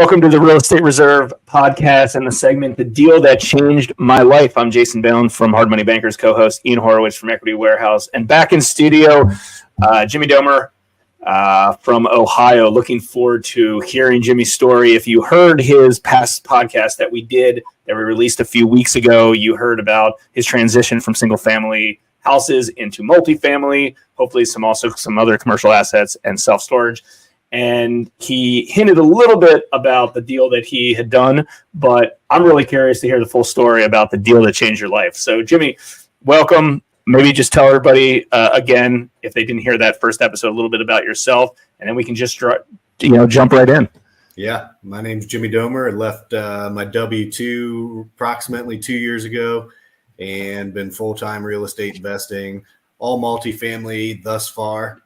Welcome to the Real Estate Reserve podcast and the segment, The Deal That Changed My Life. I'm Jason Bellin from Hard Money Bankers, co-host Ian Horowitz from Equity Warehouse, and back in studio, Jimmy Domer from Ohio. Looking forward to hearing Jimmy's story. If you heard his past podcast that we released a few weeks ago, you heard about his transition from single-family houses into multifamily, hopefully some other commercial assets and self-storage. And he hinted a little bit about the deal that he had done, but I'm really curious to hear the full story about the deal that changed your life. So, Jimmy, welcome. Maybe just tell everybody again, if they didn't hear that first episode, a little bit about yourself, and then we can just jump right in. Yeah, my name's Jimmy Domer. I left my W-2 approximately 2 years ago and been full-time real estate investing, all multifamily thus far.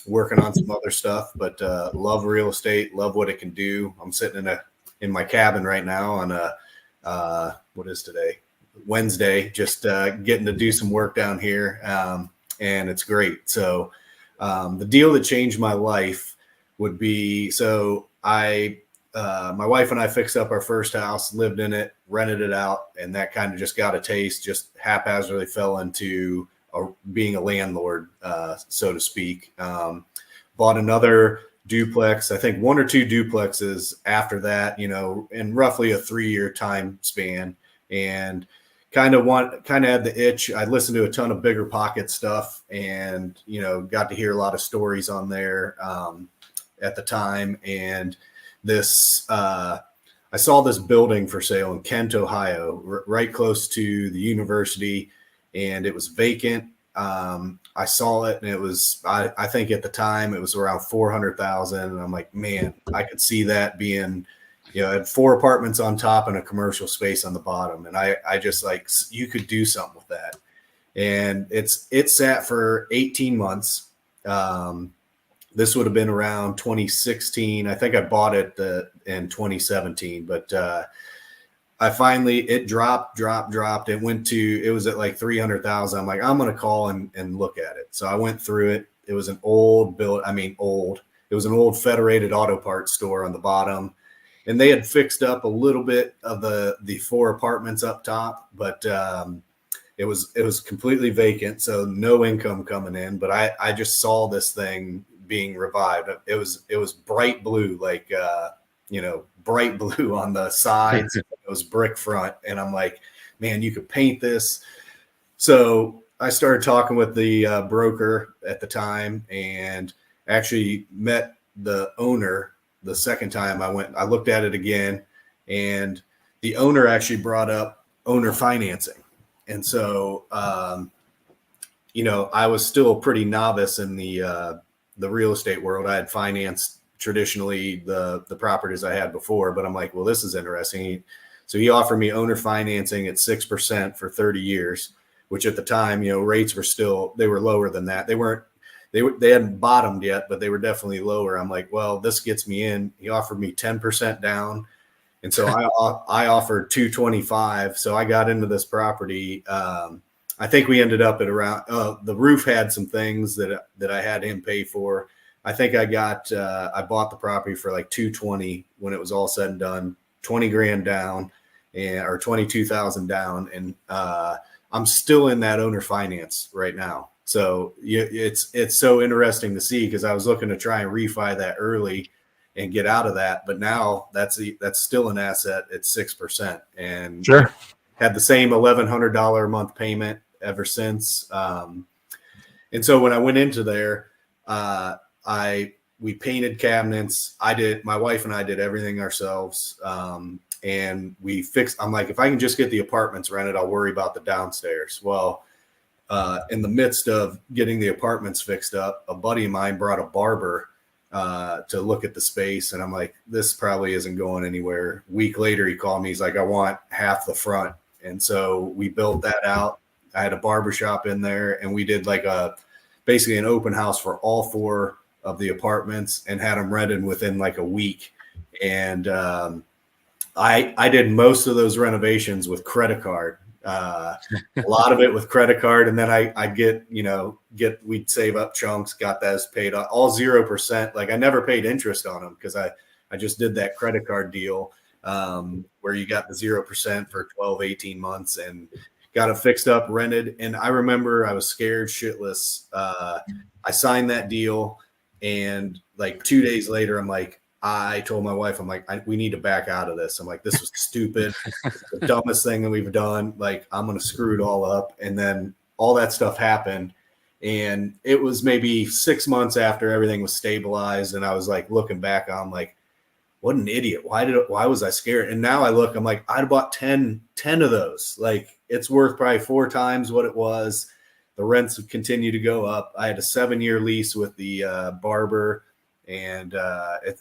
Working on some other stuff, but love real estate, love what it can do. I'm sitting in my cabin right now on what is today? Wednesday, just getting to do some work down here, and it's great. So the deal that changed my life would be, my wife and I fixed up our first house, lived in it, rented it out, and that kind of just got a taste, just haphazardly fell into being a landlord, so to speak. Bought another duplex, I think one or two duplexes after that, in roughly a 3-year time span, and kind of had the itch. I listened to a ton of Bigger Pocket stuff and, got to hear a lot of stories on there at the time. And I saw this building for sale in Kent, Ohio, right close to the university, and it was vacant. I saw it, and it was, I think at the time it was around $400,000. And I'm like, man, I could see that being, it had 4 apartments on top and a commercial space on the bottom. And I just you could do something with that. And it sat for 18 months. This would have been around 2016. I think I bought it in 2017, but, it dropped. It was at like 300,000. I'm like, I'm going to call and look at it. So I went through it. It was an old. It was an old Federated Auto Parts store on the bottom. And they had fixed up a little bit of the 4 apartments up top, but it was completely vacant. So no income coming in, but I just saw this thing being revived. It was bright blue, bright blue on the sides. It was brick front. And I'm like, man, you could paint this. So I started talking with the broker at the time and actually met the owner the second time I looked at it again, and the owner actually brought up owner financing. And so, I was still pretty novice in the real estate world. I had financed traditionally the properties I had before, but I'm like, well, this is interesting. So he offered me owner financing at 6% for 30 years, which at the time, rates were they were lower than that. They hadn't bottomed yet, but they were definitely lower. I'm like, well, this gets me in. He offered me 10% down. And so I offered 225. So I got into this property. I think we ended up at around, the roof had some things that I had him pay for. I think I bought the property for like 220 when it was all said and done, 20 grand down or 22,000 down. And I'm still in that owner finance right now. So it's so interesting to see, because I was looking to try and refi that early and get out of that. But now that's still an asset at 6%, and sure, had the same $1,100 a month payment ever since. And so when I went into there, we painted cabinets. My wife and I did everything ourselves. And I'm like, if I can just get the apartments rented, I'll worry about the downstairs. Well, in the midst of getting the apartments fixed up, a buddy of mine brought a barber to look at the space. And I'm like, this probably isn't going anywhere. A week later, he called me. He's like, I want half the front. And so we built that out. I had a barber shop in there, and we did basically an open house for all 4 of the apartments and had them rented within like a week. And I did most of those renovations with credit card. A lot of it with credit card. And then I'd we'd save up chunks, got those paid all 0%. Like I never paid interest on them because I just did that credit card deal where you got the 0% for 12, 18 months and got it fixed up, rented. And I remember I was scared shitless. I signed that deal, and like 2 days later, I told my wife, we need to back out of this. I'm like, this was stupid. It's the dumbest thing that we've done. Like, I'm going to screw it all up. And then all that stuff happened. And it was maybe 6 months after everything was stabilized. And I was like, looking back, I'm like, what an idiot. Why was I scared? And now I look, I'm like, I'd bought 10 of those. Like, it's worth probably 4 times what it was. The rents would continue to go up. I had a 7-year lease with the barber. And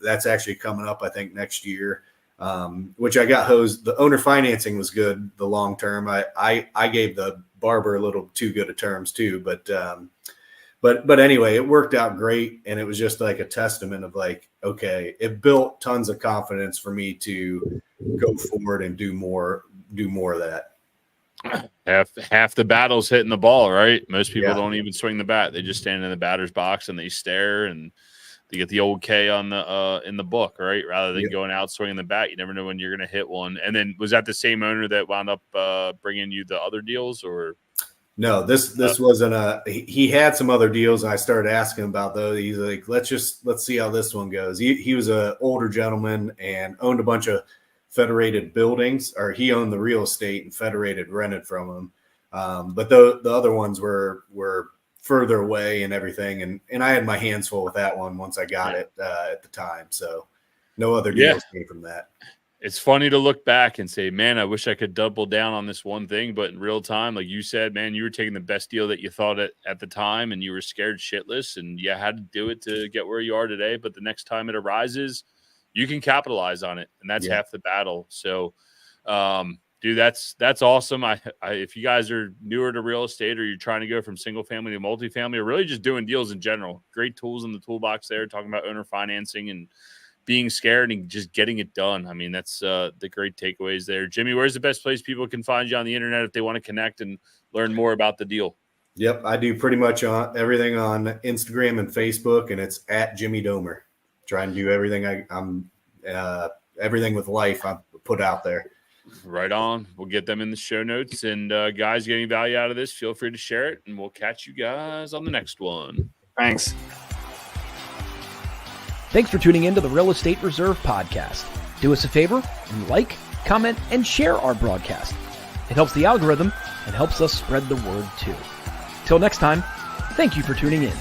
that's actually coming up, I think, next year, which I got hosed. The owner financing was good, the long term. I gave the barber a little too good of terms too, but anyway, it worked out great, and it was just like a testament of like, okay, it built tons of confidence for me to go forward and do more of that. Half the battle's hitting the ball, right? Most people don't even swing the bat; they just stand in the batter's box and they stare and. To get the old K on the in the book, right? Rather than going out swinging the bat, you never know when you're going to hit one. And then was that the same owner that wound up bringing you the other deals, or? No, this wasn't he had some other deals, and I started asking about those. He's like, let's see how this one goes. He was an older gentleman and owned a bunch of Federated buildings, or he owned the real estate and Federated rented from him. But the other ones were further away and everything, and I had my hands full with that one once I got it at the time. So no other deals came from that. It's funny to look back and say, man, I wish I could double down on this one thing, but in real time, like you said, man, you were taking the best deal that you thought at the time, and you were scared shitless, and you had to do it to get where you are today. But the next time it arises, you can capitalize on it, and that's half the battle. So dude, that's awesome. If you guys are newer to real estate, or you're trying to go from single family to multifamily, or really just doing deals in general, great tools in the toolbox there, talking about owner financing and being scared and just getting it done. I mean, that's the great takeaways there. Jimmy, where's the best place people can find you on the internet if they want to connect and learn more about the deal? Yep, I do pretty much everything on Instagram and Facebook, and it's at Jimmy Domer. Trying to do everything I'm everything with life I put out there. Right on. We'll get them in the show notes. And guys, get any value out of this, feel free to share it, and we'll catch you guys on the next one. Thanks. Thanks for tuning in to the Real Estate Reserve podcast. Do us a favor and like, comment, and share our broadcast. It helps the algorithm and helps us spread the word too. Till next time, thank you for tuning in.